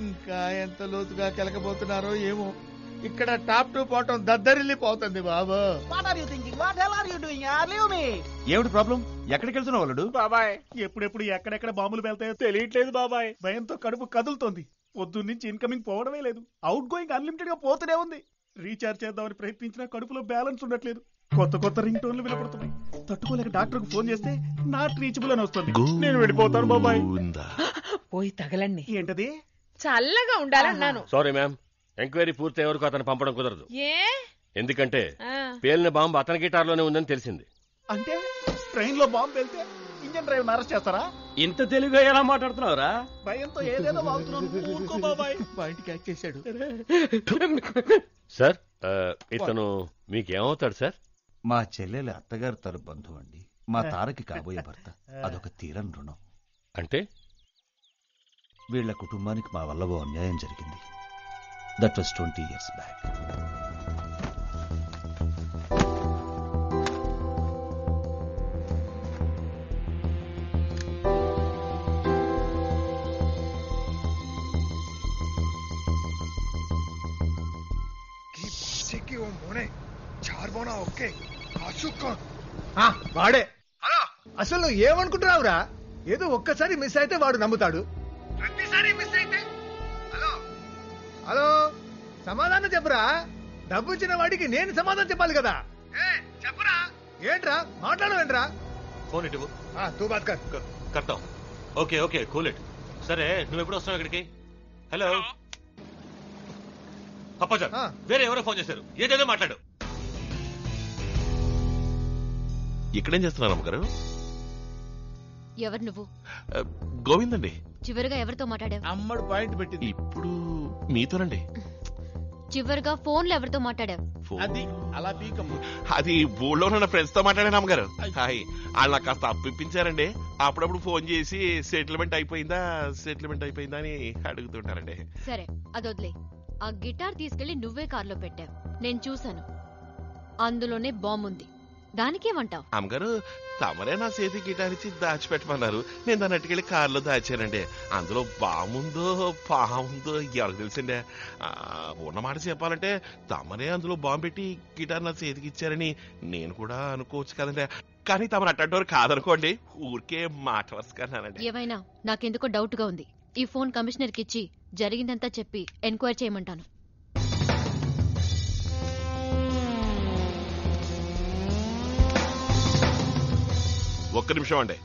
ఇంకా ఎంత లోతుగా కెలకబోతున్నారో ఏమో. ఇక్కడ టాప్ 2 పోవటం దద్దరిల్లిపోతుంది బాబు. ఏమిటి ప్రాబ్లం? ఎక్కడికి వెళ్తున్నావు వాళ్ళు? బాబాయ్ ఎప్పుడెప్పుడు ఎక్కడెక్కడ బాంబులు వెళ్తాయో తెలియట్లేదు బాబాయ్. భయంతో కడుపు కదులుతోంది. పొద్దున్నుంచి ఇన్కమింగ్ పోవడమే లేదు, అవుట్ గోయింగ్ అన్లిమిటెడ్ గా పోతూనే ఉంది. రీఛార్జ్ చేద్దామని ప్రయత్నించినా కడుపులో బ్యాలెన్స్ ఉండట్లేదు. కొత్త రింగ్ టోన్లు వినపడుతున్నాయి. తట్టుకోలేక డాక్టర్ కు ఫోన్ చేస్తే నాట్ రీచబుల్ అని వస్తుంది. నేను వెళ్ళిపోతాను బాబాయ్. పోయి తగలండి. ఏంటది? చల్లగా ఉండాలన్నాను. సారీ మ్యామ్, ఎంక్వైరీ పూర్తయ్యే వరకు అతను పంపడం కుదరదు. ఏ? ఎందుకంటే పేలిన బాంబు అతని గిటార్లోనే ఉందని తెలిసింది. అంటే ట్రైన్ లో బాంబు వెళ్తే ఇంజన్ డ్రైవర్ అరెస్ట్ చేస్తారా? ఇంత తెలుగుగా ఎలా మాట్లాడుతున్నావురా? భయంతో ఏదేదో వాగుతున్నాను. ఊరుకో బాబాయ్. పాయింట్ క్యాచ్ చేశాడు. సార్ ఇతను మీకేమవుతాడు సార్? మా చెల్లెలి అత్తగారు తరు బంధువు అండి. మా తారకి కాబోయే భర్త. అదొక తీరని రుణం. అంటే వీళ్ల కుటుంబానికి మా వల్ల ఓ అన్యాయం జరిగింది. That was 20 years back. వాడే. అసలు నువ్వు ఏమనుకుంటున్నావురా? ఏదో ఒక్కసారి మిస్ అయితే వాడు నమ్ముతాడు, ప్రతిసారి మిస్ అయితే. హలో హలో సమాధానం చెప్పరా? డబ్బు ఇచ్చిన వాడికి నేను సమాధానం చెప్పాలి కదా. చెప్పరా? ఏంట్రా మాట్లాడవేంట్రా? ఫోన్ ఇటు తూ బాత్ కర్. కర్తాం. Okay okay cool it. సరే నువ్వు ఎప్పుడు వస్తావు ఇక్కడికి? హలో అప్పాజా, వేరే ఎవరో ఫోన్ చేశారు. ఏదేదో మాట్లాడు. ఇక్కడేం చేస్తున్నారు అమ్మగారు? ఎవరు నువ్వు? గోవింద్ అండి. చివరిగా ఎవరితో మాట్లాడావు? అమ్మడు పాయింట్ పెట్టింది. ఇప్పుడు మీతోనండి. చివరిగా ఫోన్ లో ఎవరితో మాట్లాడావు? అది అలా పీకమ్మ. అది ఊళ్ళో ఉన్న ఫ్రెండ్స్ తో మాట్లాడాను అమ్మగారు. హాయ్, వాళ్ళు నాకు కాస్త అప్పిప్పించారండి. అప్పుడప్పుడు ఫోన్ చేసి సెటిల్మెంట్ అయిపోయిందా అని అడుగుతుంటారండి. సరే అదొద్లే. ఆ గిటార్ తీసుకెళ్లి నువ్వే కార్లో పెట్టావు, నేను చూశాను. అందులోనే బాంబు ఉంది. దానికేమంటావు? అమ్మగారు, తమరే నా చేతి గిటార్ ఇచ్చి దాచిపెట్టమన్నారు. నేను దాన్ని అట్టుకెళ్ళి కారులో దాచానండి. అందులో బాముందో పాముందో ఎవరికి తెలిసిండే. ఉన్నమాట చెప్పాలంటే తమరే అందులో బాంబు పెట్టి గిటార్ నా చేతికి ఇచ్చారని నేను కూడా అనుకోవచ్చు కదండి. కానీ తమరు అట్టంటోరు కాదనుకోండి, ఊరికే మాట వరుసకన్నానండి. ఏమైనా నాకెందుకో డౌట్ గా ఉంది. ఈ ఫోన్ కమిషనర్ కి ఇచ్చి జరిగిందంతా చెప్పి ఎంక్వైరీ చేయమంటాను. ఒక్క నిమిషం అండి.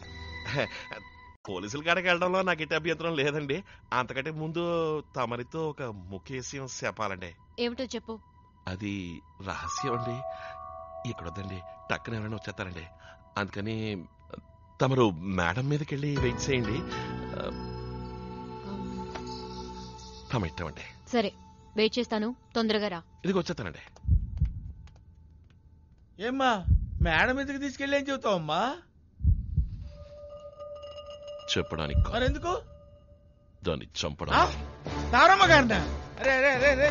పోలీసుల కాడికి వెళ్ళడంలో నాకు ఎట్టి అభ్యంతరం లేదండి. అంతకంటే ముందు తమరితో ఒక ముఖ్య విషయం చెప్పాలండి. ఏమిటో చెప్పు. అది రహస్యం అండి. ఇక్కడొద్దండి, టక్కున ఎవరైనా వచ్చేస్తారండి. అందుకని తమరు మేడం మీదకి వెళ్ళి వెయిట్ చేయండి. తమ ఇష్టం అండి. సరే వెయిట్ చేస్తాను, తొందరగా రా. ఇదిగో వచ్చేస్తానండి. ఏమ్మా మేడం ఎందుకు తీసుకెళ్ళి ఏం చెబుతావమ్మా? చెప్పడానికి. మరెందుకు? దాన్ని చంపడం. తారమ్మ గారినా? అరే అరే అరే అరే,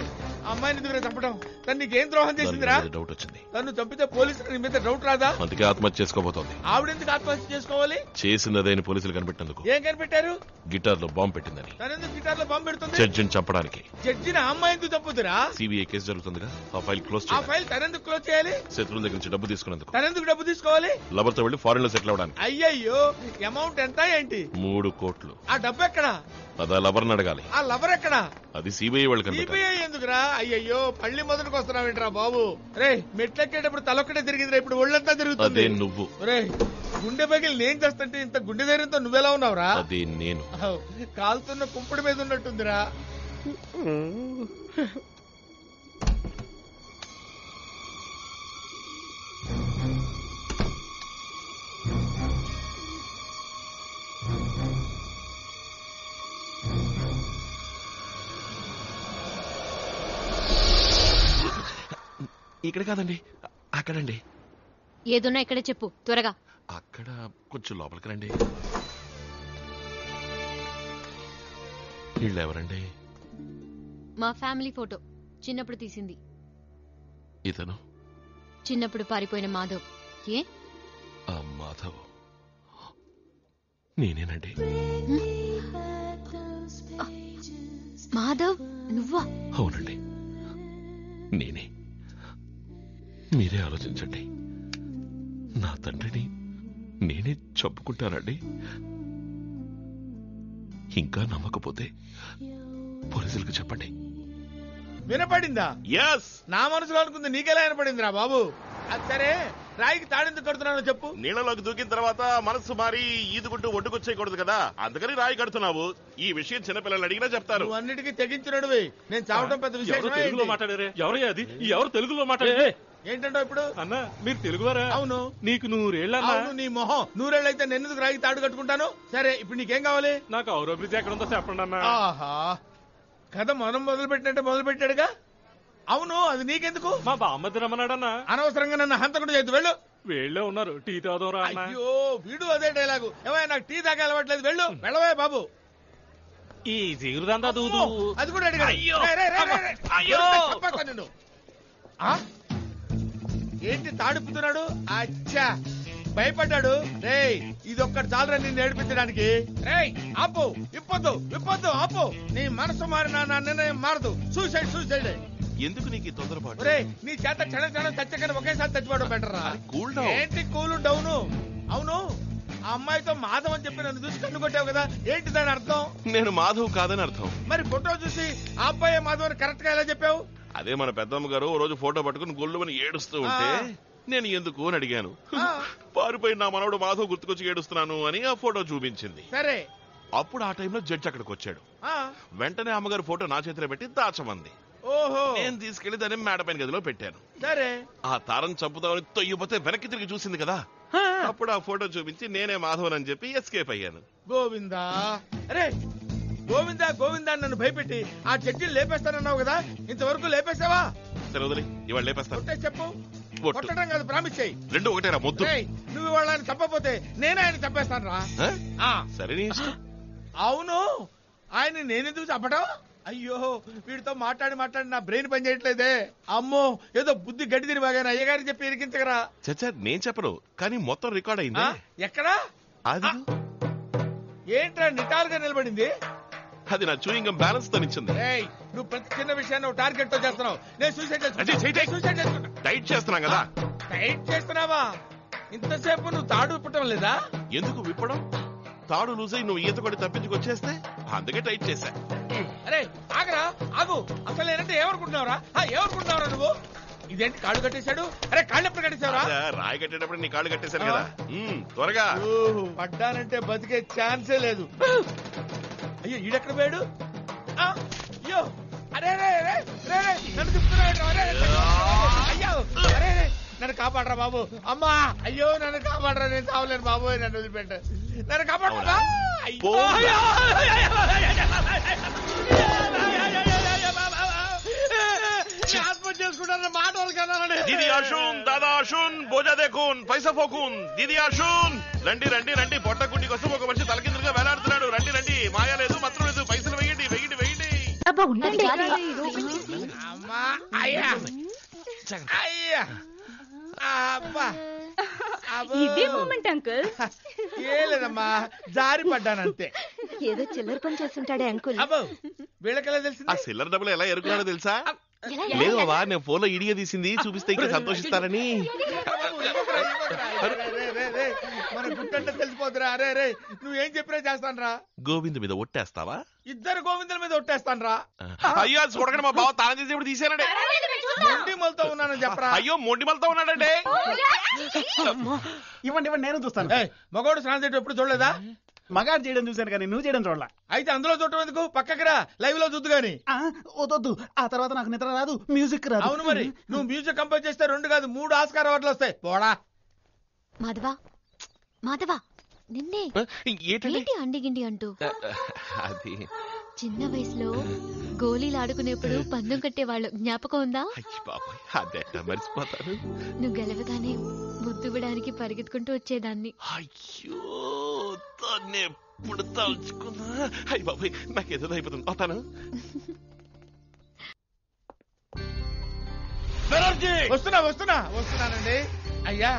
అమ్మాయిని ఎందుకు చంపడం? తను నీకేం ద్రోహం చేసిందిరా? డౌట్ వచ్చింది. తను చంపితే పోలీసులు నీ మీద డౌట్ రాదా? అందుకే ఆత్మహత్య చేసుకోబోతోంది. ఆవిడెందుకు ఆత్మహత్య చేసుకోవాలి? చేసిందదేని పోలీసులు కనిపెట్టేందుకు. ఏం కనిపెట్టారు? గిటార్ లో బాంబు పెట్టిందని. తనెందుకు గిటార్ లో బాంబు పెడుతుంది? జడ్జిని చంపడానికి. జడ్జిని అమ్మాయి ఎందుకు చంపుతురా? సిబిఐ కేసు జరుగుతుందిగా, ఆ ఫైల్ క్లోజ్ ఆ ఫైల్ తనెందుకు క్లోజ్ చేయాలి? శత్రువుల దగ్గర నుంచి డబ్బు తీసుకున్నందుకు. తనెందుకు డబ్బు తీసుకోవాలి? లవర్ తో వెళ్లి ఫారెన్ లో సెటిల్ అవడానికి. అయ్యయ్యో, అమౌంట్ ఎంత ఏంటి? 3 కోట్లు. ఆ డబ్బు ఎక్కడా? అదా లవర్ని అడగాలి. ఆ లవర్ ఎక్కడా? అది సిబిఐ వాళ్ళు కనిపెట్టాలి. సిబిఐ ఎందుకురా? అయ్యయ్యో, పళ్ళి మొదటికి వస్తున్నావేంట్రా బాబు? రే, మెట్లెక్కేటప్పుడు తలొక్కటే తిరిగిందిరా, ఇప్పుడు ఒళ్ళంతా తిరుగుతుంది. అదే నువ్వు. రే, గుండె పగిలి నేను చేస్తుంటే ఇంత గుండె ధైర్యంతో నువ్వెలా ఉన్నావురా? అది నేను. కాలుతున్న కుంపుడి మీద ఉన్నట్టుందిరా. ఇక్కడ కాదండి, అక్కడండి. ఏదున్నా ఇక్కడే చెప్పు త్వరగా. అక్కడ కొంచెం లోపలికి రండి. వీళ్ళెవరండి? మా ఫ్యామిలీ ఫోటో, చిన్నప్పుడు తీసింది. ఇతను చిన్నప్పుడు పారిపోయిన మాధవ్. ఏ ఆ మాధవ్ నేనేనండి. మాధవ్ నువ్వా? అవునండి, నేనే. మీరే ఆలోచించండి. నా తండ్రిని నేనే చంపుకుంటానండి. ఇంకా నమ్మకపోతే పోలీసులకు చెప్పండి. వినపడిందా? ఎస్. నా మనసులో అనుకుంది నీకెలా వినపడిందిరా బాబు? అది సరే, రాయికి తాడెందుకు కడుతున్నానో చెప్పు. నీళ్ళలోకి దూకిన తర్వాత మనసు మారి ఈదుకుంటూ ఒడ్డుకొచ్చేయకూడదు కదా, అందుకని రాయి కడుతున్నావు. ఈ విషయం చిన్నపిల్లలు అడిగినా చెప్తారు. నువ్వు అన్నిటికీ తెగించినడువి. నేను చావటం పెద్ద విషయం. తెలుగులో మాట్లాడారే? ఎవరయ్యా అది? ఎవరు తెలుగులో మాట్లాడే? ఏంటంటే ఇప్పుడు అన్న మీరు తెలుగువారా? అవును. నీకు నూరేళ్ళ అవును, నీ మొహం నూరేళ్ళైతే నెన్నెందుకు రాయికి తాడు కట్టుకుంటాను? సరే, ఇప్పుడు నీకేం కావాలి? నాకు ఔరో బ్రిడ్జ్ ఎక్కడ ఉందో చెప్పండి అన్న. ఆహా, కథ మనం మొదలు పెట్టినట్టే మొదలు పెట్టాడుగా. అవును, అది నీకెందుకు? మా బామ్మద్ది రమ్మన్నాడన్న. అనవసరంగా నన్ను హంతకుండా చేద్దు. వెళ్ళు. వీళ్ళే ఉన్నారు, టీ తాగుదాం అన్న. అయ్యో, వీడు అదే డైలాగు. ఏమైనా నాకు టీ తాగా అలవాట్లేదు. వెళ్ళు, వెళ్ళవే బాబు. ఈ జీగురుదంతా దూదు. అది కూడా అడిగాడు. అయ్యో. రేయ్, రేయ్, రేయ్, రేయ్, రేయ్. అయ్యో. చంపేస్తా నిన్ను. ఆ? ఏంటి తాడుపుతున్నాడు? అచ్చా, భయపడ్డాడు. రేయ్, ఇది ఒక్కటి చాలరా నిన్ను ఏడిపించడానికి. రేయ్, ఆపు, విప్పొద్దు, విప్పొద్దు, ఆపు. నీ మనసు మారినా నా నిర్ణయం మారదు. Suicide, suicide. ఎందుకు నీకు ఈ తొందరపాటు? రే, నీ చేత క్షణం క్షణం చచ్చకని ఒకేసారి చచ్చిపోవడం బెటర్ రా. Cool down. ఏంటి కూల్ డౌను? అవును, ఆ అమ్మాయితో మాధవ్ అని చెప్పి నన్ను చూసి కన్ను కొట్టావు కదా, ఏంటి దాని అర్థం? నేను మాధవ్ కాదని అర్థం. మరి ఫోటో చూసి ఆ అబ్బాయి మాధవ్ అని కరెక్ట్ గా ఎలా చెప్పావు? అదే మన పెద్దమ్మ గారు ఓ రోజు ఫోటో పట్టుకుని గొల్లుమని ఏడుస్తూ ఉంటే నేను ఎందుకు అని అడిగాను. పారిపోయి నా మనవడు మాధవ్ గుర్తుకొచ్చి ఏడుస్తున్నాను అని ఆ ఫోటో చూపించింది. సరే, అప్పుడు ఆ టైంలో జడ్జి అక్కడికి వచ్చాడు. ఆ, వెంటనే అమ్మగారు ఫోటో నా చేతిలో పెట్టి దాచమంది. ఓహో, నేను తీసుకెళ్లి దాన్ని మేడ పైన గదిలో పెట్టాను. సరే. ఆ తారం చంపుదామని తొయ్యిపోతే వెనక్కి తిరిగి చూసింది కదా, అప్పుడు ఆ ఫోటో చూపించి నేనే మాధవన్ అని చెప్పి ఎస్కేప్ అయ్యాను. గోవిందా, అరే గోవిందా గోవిందా నన్ను భయపెట్టి ఆ జడ్జిని లేపేస్తానన్నావు కదా, ఇంతవరకు లేపేసావా? సరే వదిలి, ఇవాళ లేపేస్తాను. కొట్టే చెప్పు. కొట్టు. కొట్టడం కాదు, ప్రామిస్ చెయ్యి. రెండు ఒకటేరా ముద్దు. రేయ్, నువ్వు ఇవాళ ఆయన చంపపోతే నేనే ఆయన చంపేస్తాను రా. ఆ? సరే నీ ఇష్టం. అవును, ఆయన నేనెందుకు చంపడం? అయ్యో, వీడితో మాట్లాడి మాట్లాడి నా బ్రెయిన్ పని చేయట్లేదే. అమ్మో, ఏదో బుద్ధి గడ్డి తిని బాగా అయ్యగారికి చెప్పి ఇరికించగరా. చచ్చా, నేను చెప్పను, కానీ మొత్తం రికార్డ్ అయింది. ఎక్కడా? అది ఏంట్రా నిటాలుగా నిలబడింది? అది నా చూయింగ్ బ్యాలెన్స్ తనిచ్చింది. ఏయ్, నువ్వు ప్రతి చిన్న విషయాన్ని టార్గెట్ తో చేస్తున్నావు. నేను సూసైడ్ అంటే సూసైడ్ చేసుకుంటా. టైట్ చేస్తున్నాం కదా. టైట్ చేస్తున్నావా? ఇంతసేపు నువ్వు తాడు విప్పటం లేదా? ఎందుకు విప్పడం? తాడు లూజ్ అయి నువ్వు ఈత కొట్టి తప్పించుకొచ్చేస్తే అందుకే టైట్ చేశా. అరే ఆగరా, ఆగు. అసలు నేనంటే ఏమనుకుంటున్నావురా? ఏమనుకుంటున్నావురా నువ్వు? ఇదేంటి కాళ్ళు కట్టేశాడు? అరే కాళ్ళు ఎప్పుడు కట్టేశావురా? రాయి కట్టేటప్పుడు నీ కాళ్ళు కట్టేశాను కదా. త్వరగా. పడ్డానంటే బతికే ఛాన్సే లేదు. అయ్యో, ఈడెక్కడ పోయాడు? అయ్యో, అరే రే రే రే రే, నన్ను తిప్పుతున్నాడు. అయ్యో, అరే రే, నన్ను కాపాడరా బాబు. అమ్మా, అయ్యో నన్ను కాపాడరా, నేను చావలేను బాబు, నన్ను వదిలిపెట్ట, నన్ను కాపాడరా. ఆత్మహత్య చేసుకుంటారన్న మాట వాళ్ళు కన్నారండి. దీది అర్జున్, దాదా అర్జున్, భోజా దేఖూన్, పైసా ఫోకూన్. దీది అర్జున్, రండి రండి రండి, పొట్ట గుడ్డి కోసం ఒక మనిషి తలకిందులుగా వేలాడుతున్నాడు. రండి రండి, మాయా లేదు, మత్రం లేదు, పైసలు వేయండి వేయండి వేయండి. అమ్మా, అయ్యా అయ్యా, అబ్బా, ఇదే మూమెంట్ అంకుల్. ఏ లేదమ్మా, జారి పడ్డానంతే. ఏదో చిల్లర పని చేస్తుంటాడే అంకుల్. అబ్బో, వీళ్ళకెలా ఆ తెలిసింది? సిల్లర్ డబ్బులు ఎలా ఎరుకున్నాడో తెలుసా? లేదు బాబా, నేను ఫోన్ లో ఇడిగా తీసింది చూపిస్తే ఇంకా సంతోషిస్తారని. మన గుట్టంటే తెలిసిపోతురా. అరే రే, నువ్వేం చెప్పినా చేస్తానరా. గోవింద్ మీద ఒట్టేస్తావా? ఇద్దరు గోవిందుల మీద ఒట్టేస్తానరా. అయ్యో, అది చూడకండి, మా బావ తాళం చేసి ఇప్పుడు తీసానండి. మొండిమలతో ఉన్నానని చెప్పరా. అయ్యో, మొండిమలతో ఉన్నాడండి. ఇవ్వండి ఇవ్వండి, నేను చూస్తాను. మగోడు స్నానం చేయడం ఎప్పుడు చూడలేదా? మగాడు చేయడం చూశాను కానీ నువ్వు చేయడం చూడలా. అయితే అందులో చూడటం ఎందుకు? పక్కకి రా, లైవ్ లో చూద్దు గాని. వద్దు, ఆ తర్వాత నాకు నిద్ర రాదు, మ్యూజిక్ రాదు. అవును మరి, నువ్వు మ్యూజిక్ కంపోజ్ చేస్తే 2 కాదు 3 ఆస్కార్ అవార్డులు వస్తాయి. పోడా. మాధవా, మాధవా, నిన్నే ఏంటి అండిగిండి అంటూ? అది చిన్న వయసులో గోళీలు ఆడుకునేప్పుడు పందెం కట్టేవాళ్ళు, జ్ఞాపకం ఉందా? బాబాయ్, అదే మర్చిపోతాను. నువ్వు గెలవగానే ముద్దువ్వడానికి పరిగెత్తుకుంటూ వచ్చేదాన్ని. అయ్యో, దాన్ని ఎప్పుడు తలుచుకున్నా అయ్యి బాబాయ్, నాకేదో అయిపోతుంది. వస్తాను. వస్తున్నానండి. అయ్యా,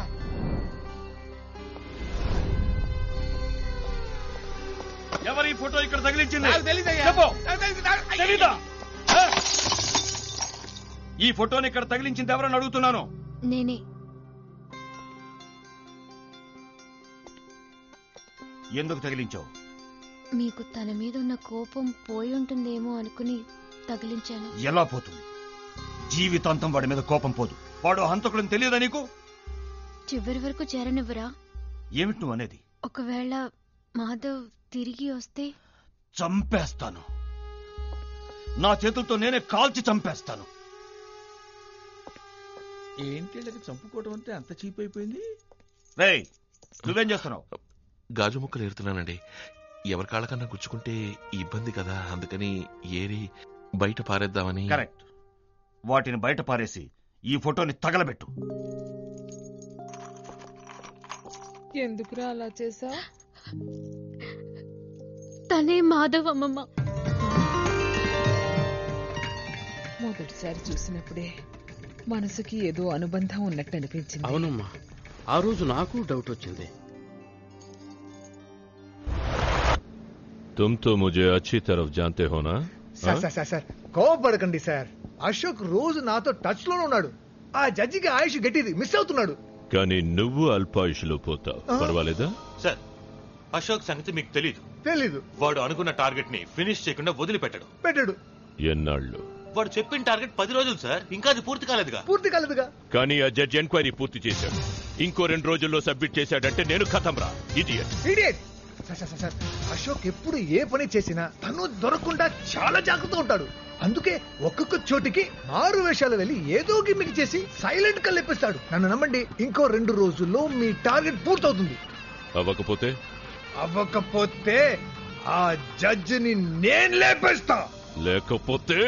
ఎవరు ఈ ఫోటో ఇక్కడ తగిలించింది? ఈ ఫోటోని ఇక్కడ తగిలించింది ఎవరని అడుగుతున్నాను. నేనే. ఎందుకు తగిలించావు? మీకు తన మీద ఉన్న కోపం పోయి ఉంటుందేమో అనుకుని తగిలించాను. ఎలా పోతుంది? జీవితాంతం వాడి మీద కోపం పోదు. వాడు హంతకుడిని తెలియదా నీకు? చివరి వరకు చేరనివ్వరా? ఏమిటి నువ్వు అనేది? ఒకవేళ మాధవ్ తిరిగి వస్తే చంపేస్తాను. నా చేతులతో నేనే కాల్చి చంపేస్తాను. ఏంటి చంపుకోవడం అంటే అంత చీప్ అయిపోయింది? రేయ్, నువ్వేం చేస్తున్నావు? గాజు ముక్కలు ఏరుతున్నానండి. ఎవరి కాళ్ళకన్నా గుచ్చుకుంటే ఇబ్బంది కదా, అందుకని ఏరి బయట పారేద్దామని. కరెక్ట్. వాటిని బయట పారేసి ఈ ఫోటోని తగలబెట్టు. ఎందుకురా అలా చేసా? తనే మాధవ్ అమ్మమ్మ. మొదటిసారి చూసినప్పుడే మనసుకి ఏదో అనుబంధం ఉన్నట్టు అనిపించింది. అవునమ్మా, ఆ రోజు నాకు డౌట్ వచ్చింది. तुम तो मुझे अच्छी तरफ जानते हो ना? Sir కోపడకండి sir. అశోక్ రోజు నాతో టచ్ లోనే ఉన్నాడు. ఆ జడ్జికి ఆయుష్ గట్టిది, మిస్ అవుతున్నాడు. కానీ నువ్వు అల్పాయుషులో పోతావు. పర్వాలేదా? సార్, అశోక్ సంగతి మీకు తెలీదు. వాడు అనుకున్న టార్గెట్ ని ఫినిష్ చేయకుండా వదిలిపెట్టాడు. ఎన్నాళ్ళు? వాడు చెప్పిన టార్గెట్ 10 రోజులు సార్. ఇంకా అది పూర్తి కాలేదుగా. కానీ ఆ జడ్జి ఎంక్వైరీ పూర్తి చేశాడు. ఇంకో 2 రోజుల్లో సబ్మిట్ చేశాడంటే నేను ఖతం రా. ఇడియట్. సార్ అశోక్ ఎప్పుడు ఏ పని చేసినా తను దొరకకుండా చాలా జాగ్రత్తగా ఉంటాడు. అందుకే ఒక్కొక్క చోటికి 6 వేషాలు వెళ్ళి ఏదో గిమ్మిక్ చేసి సైలెంట్ గా లేపిస్తాడు. నన్ను నమ్మండి, ఇంకో 2 రోజుల్లో మీ టార్గెట్ పూర్తవుతుంది. అవ్వకపోతే ఆ జడ్జిని నేను లేపేస్తా. లేకపోతే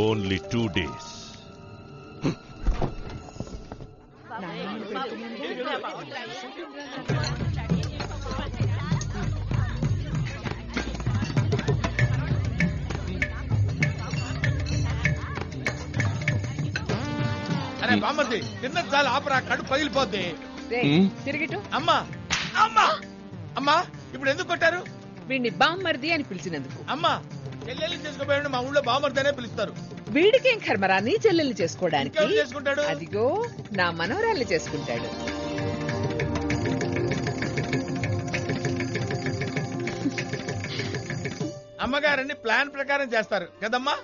ఓన్లీ 2 days. అరే బామ్మర్ది, తిన్న చాలా ఆపరా, కడుపు పగిలిపోద్ది. తిరిగిటు. అమ్మా అమ్మా అమ్మా, ఇప్పుడు ఎందుకు కొట్టారు? వీడిని బామ్మర్ది అని పిలిచినందుకు. అమ్మా, చెల్లెల్ని చేసుకోబోయాడు, మా ఊళ్ళో బామ్మర్ది అనే పిలుస్తారు. వీడికేం కర్మరా నీ చెల్లెల్ని చేసుకోవడానికి? చేసుకుంటాడు. అదిగో నా మనవరాల్ని చేసుకుంటాడు. అమ్మగారని ప్లాన్ ప్రకారం చేస్తారు కదమ్మా.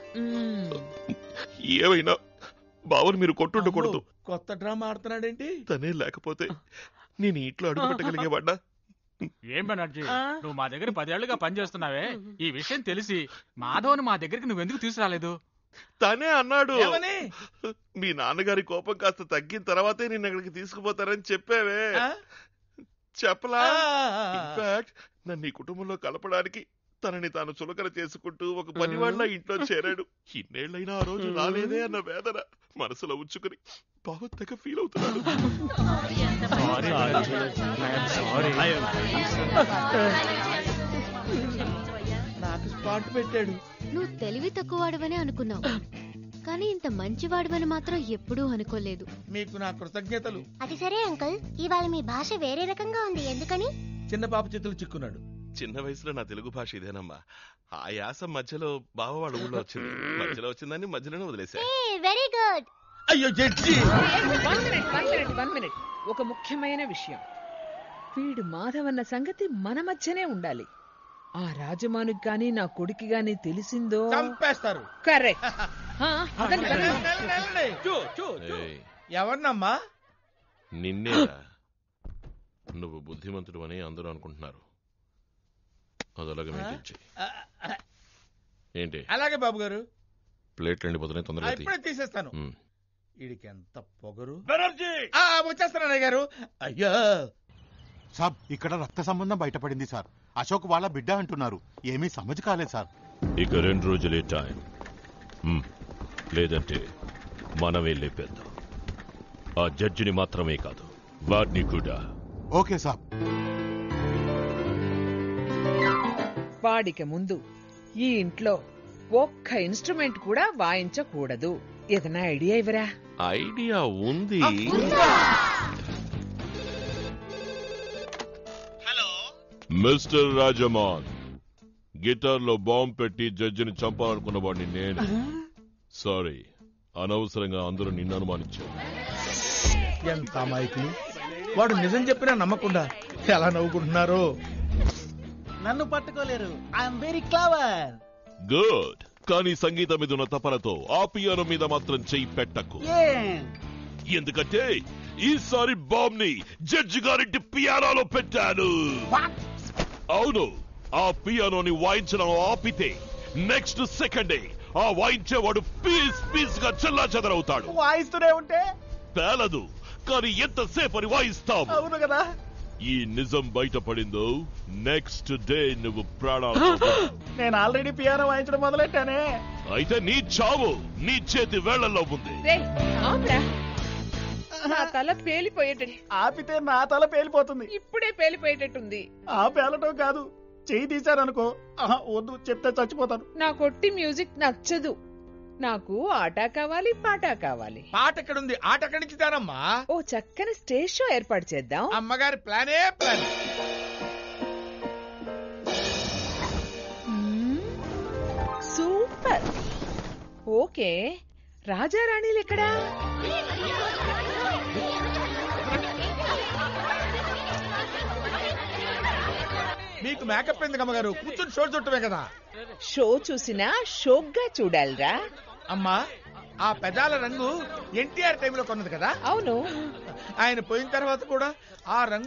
ఏమైనా బావని మీరు కొట్టుండకూడదు. కొత్త డ్రామా ఆడుతున్నాడేంటి? తనే లేకపోతే నేను ఇంట్లో అడుగు పెట్టగలిగేవాడ్డా? ఏం బెనర్జీ, నువ్వు మా దగ్గర 10 ఏళ్లుగా పనిచేస్తున్నావే, ఈ విషయం తెలిసి మాధవ్ని మా దగ్గరికి నువ్వెందుకు తీసుకురాలేదు? తనే అన్నాడు, ఏమని? మీ నాన్నగారి కోపం కాస్త తగ్గిన తర్వాతే నిన్ను అక్కడికి తీసుకుపోతారని చెప్పావే. చెప్పలా? ఇన్ఫాక్ట్ నన్ను ఈ కుటుంబంలో కలపడానికి తనని తాను చులకన చేసుకుంటూ ఒక పనివాళ్ళ ఇంట్లో చేరాడు. ఇన్నేళ్లైనా ఆ రోజు రాలేదే అన్న వేదన మనసులో ఉంచుకుని బాగా ఫీల్ అవుతున్నాడు. నాకు స్పాట్ పెట్టాడు. నువ్వు తెలివి తక్కువవాడవనే అనుకున్నావు, కానీ ఇంత మంచివాడవని మాత్రం ఎప్పుడూ అనుకోలేదు. మీకు నా కృతజ్ఞతలు. అది సరే అంకుల్, ఇవాళ మీ భాష వేరే రకంగా ఉంది, ఎందుకని? చిన్న పాప చేతులు చిక్కున్నాడు. చిన్న వయసులో నా తెలుగు భాష ఇదేనమ్మా. ఆ యాస మధ్యలో బావ వాళ్ళ ఊళ్ళో వచ్చింది. మధ్యలో వచ్చిందని మధ్యలోనే వదిలేసా. Very good. అయ్యో జడ్జి, 1 minute. ఒక ముఖ్యమైన విషయం, వీడు మాధవన్న సంగతి మన మధ్యనే ఉండాలి. ఆ రాజమానుకి గాని నా కొడుకు గాని తెలిసిందో చంపేస్తారు. కరెక్ట్. ఎవరినమ్మా? నిన్నేరా. నువ్వు బుద్ధిమంతుడు అని అందరూ అనుకుంటున్నారు. అదలాగా మెయింటైన్ చెయ్యి. ఏంటి? అలాగే బాబు గారు. ప్లేట్లు ఎండిపోతున్నాయి, తొందరగా ఇప్పుడే తీసేస్తాను. వీడికి ఎంత పొగరు. బెనర్జీ వచ్చేస్తాను అన్నయ్య గారు. అయ్యా సాబ్, ఇక్కడ రక్త సంబంధం బయటపడింది సార్. అశోక్ వాళ్ళ బిడ్డ అంటున్నారు. ఏమీ సమజ్ కాలేదు సార్. ఇక 2 రోజులే టైం. లేదంటే మనమే లేపేద్దాం. ఆ జడ్జిని మాత్రమే కాదు, వాడిని కూడా. ఓకే సాబ్. వాడికి ముందు ఈ ఇంట్లో ఒక్క ఇన్స్ట్రుమెంట్ కూడా వాయించకూడదు. ఏదైనా ఐడియా ఇవ్వరా? ఐడియా ఉంది. మిస్టర్ రాజమాన్, గిటార్ లో బాంబు పెట్టి జడ్జిని చంపాలనుకున్న వాడిని నేను. సారీ, అనవసరంగా అందరూ నిన్ను అనుమానించారు. ఎంత అమాయకులు, వాడు నిజం చెప్పినా నమ్మకుండా ఎలా నవ్వుకుంటున్నారో. నన్ను పట్టుకోలేరు, ఐఎమ్ వెరీ క్లవర్. గుడ్, కానీ సంగీతం మీద ఉన్న తపనతో ఆ పియానో మీద మాత్రం చెయ్యి పెట్టకు. ఎందుకంటే ఈసారి బాంబ్ ని జడ్జి గారింటి పియానోలో పెట్టాను. అవును, ఆ పియానోని వాయించడం ఆపితే నెక్స్ట్ సెకండే ఆ వాయించేవాడు పీస్ పీస్ గా చెల్లా చెదరవుతాడు. వాయిస్తూనే ఉంటే పేలదు, కానీ ఎంతసేపు అని వాయిస్తావు? అవును కదా. ఈ నిజం బయటపడిందో నెక్స్ట్ డే నువ్వు ప్రాణాలు. నేను ఆల్రెడీ పియానో వాయించడం మొదలెట్టానే. అయితే నీ చావు నీ చేతి వేళ్లలో ఉంది. నా తల పేలిపోయేటట్టు. ఆపితే నా తల పేలిపోతుంది. ఇప్పుడే పేలిపోయేటట్టుంది. ఆ పేలటం కాదు, చెయ్యి తీశారనుకో. వద్దు, చెప్తే చచ్చిపోతాను. నా కొట్టి మ్యూజిక్ నచ్చదు. నాకు ఆట కావాలి, పాట కావాలి. పాట ఎక్కడుంది, ఆట ఎక్కడి నుంచి తేనమ్మా? ఓ చక్కని స్టేజ్ షో ఏర్పాటు చేద్దాం. అమ్మగారి ప్లానే ప్లాన్. సూపర్. ఓకే, రాజారాణిలు ఎక్కడా? మీకు మేకప్ ఎందుకు అమ్మగారు? కూర్చొని షో చూడటమే కదా. షో చూసినా షోక్గా చూడాలిరా. అమ్మా, ఆ పెదాల రంగు ఎన్టీఆర్ టైంలో కొన్నది కదా. అవును, ఆయన పోయిన తర్వాత కూడా ఆ రంగు